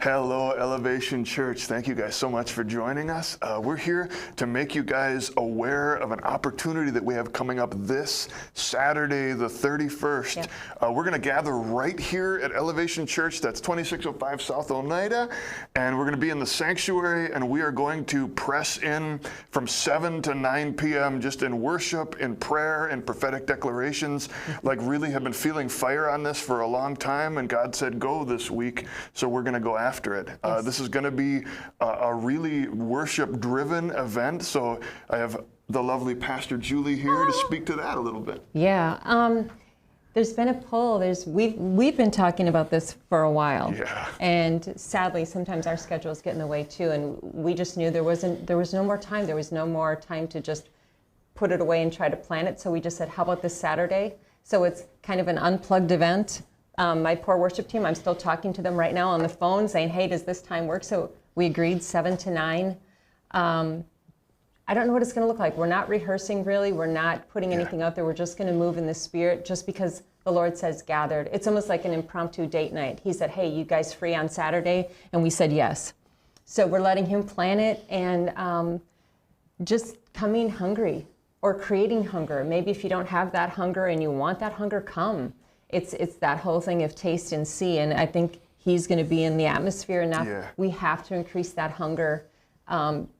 Hello, Elevation Church. Thank you guys so much for joining us. We're here to make you guys aware of an opportunity that we have coming up this Saturday, the 31st. Yeah. We're going to gather right here at Elevation Church. That's 2605 South Oneida. And we're going to be in the sanctuary, and we are going to press in from 7 to 9 p.m. just in worship, in prayer, and prophetic declarations. Like, really have been feeling fire on this for a long time, and God said go this week, so we're going to go after it. Yes. This is going to be a really worship-driven event, so I have the lovely Pastor Julie here to speak to that a little bit. Yeah, there's been a pull. We've been talking about this for a while. Yeah. And sadly, sometimes our schedules get in the way too, and we just knew there was no more time. There was no more time to just put it away and try to plan it. So we just said, how about this Saturday? So it's kind of an unplugged event. My poor worship team, I'm still talking to them right now on the phone saying, hey, does this time work? So we agreed 7 to 9. I don't know what it's going to look like. We're not rehearsing really. We're not putting anything out there. We're just going to move in the Spirit just because the Lord says gathered. It's almost like an impromptu date night. He said, hey, you guys free on Saturday? And we said yes. So we're letting him plan it and just coming hungry or creating hunger. Maybe if you don't have that hunger and you want that hunger, come. It's that whole thing of taste and see, and I think he's going to be in the atmosphere enough. Yeah. We have to increase that hunger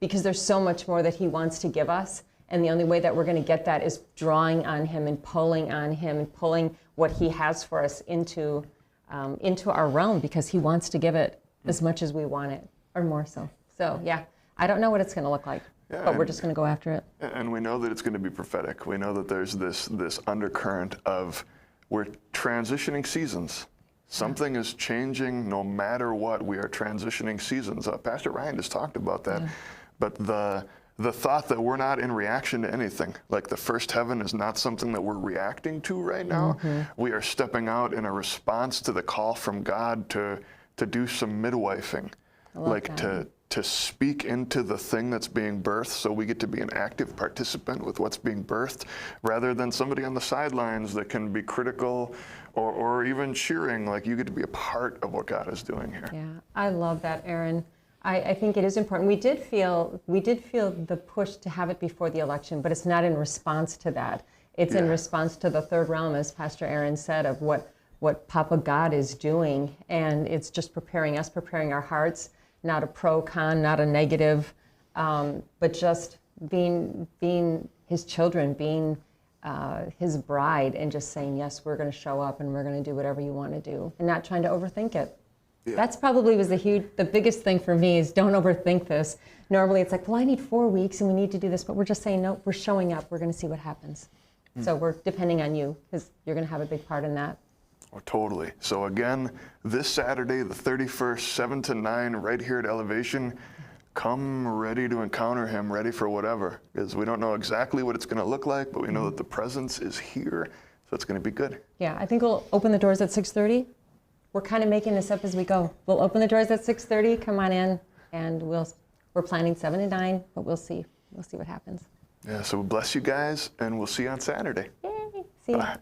because there's so much more that he wants to give us, and the only way that we're going to get that is drawing on him and pulling on him and pulling what he has for us into our realm, because he wants to give it as much as we want it, or more so. So yeah, I don't know what it's going to look like, but we're just going to go after it. And we know that it's going to be prophetic. We know that there's this undercurrent of we're transitioning seasons. Something is changing no matter what. We are transitioning seasons. Pastor Ryan just talked about that. But the thought that we're not in reaction to anything, like the first heaven is not something that we're reacting to right now. We are stepping out in a response to the call from God to do some midwifing, like to speak into the thing that's being birthed, so we get to be an active participant with what's being birthed, rather than somebody on the sidelines that can be critical or even cheering. Like, you get to be a part of what God is doing here. Yeah, I love that, Aaron. I think it is important. We did feel the push to have it before the election, but it's not in response to that. It's in response to the third realm, as Pastor Aaron said, of what Papa God is doing, and it's just preparing us, preparing our hearts. Not a pro-con, not a negative, but just being his children, being his bride, and just saying, yes, we're going to show up and we're going to do whatever you want to do, and not trying to overthink it. Yeah. That's probably was the biggest thing for me, is don't overthink this. Normally it's like, well, I need 4 weeks and we need to do this, but we're just saying, no, we're showing up. We're going to see what happens. So we're depending on you, because you're going to have a big part in that. Oh, totally. So again, this Saturday, the 31st, 7 to 9, right here at Elevation. Come ready to encounter him, ready for whatever. Because we don't know exactly what it's going to look like, but we know that the presence is here, so it's going to be good. Yeah, I think we'll open the doors at 6:30. We're kind of making this up as we go. We'll open the doors at 6:30. Come on in, and we're planning 7 to 9, but we'll see. We'll see what happens. Yeah, so bless you guys, and we'll see you on Saturday. Yay! See you. Bye.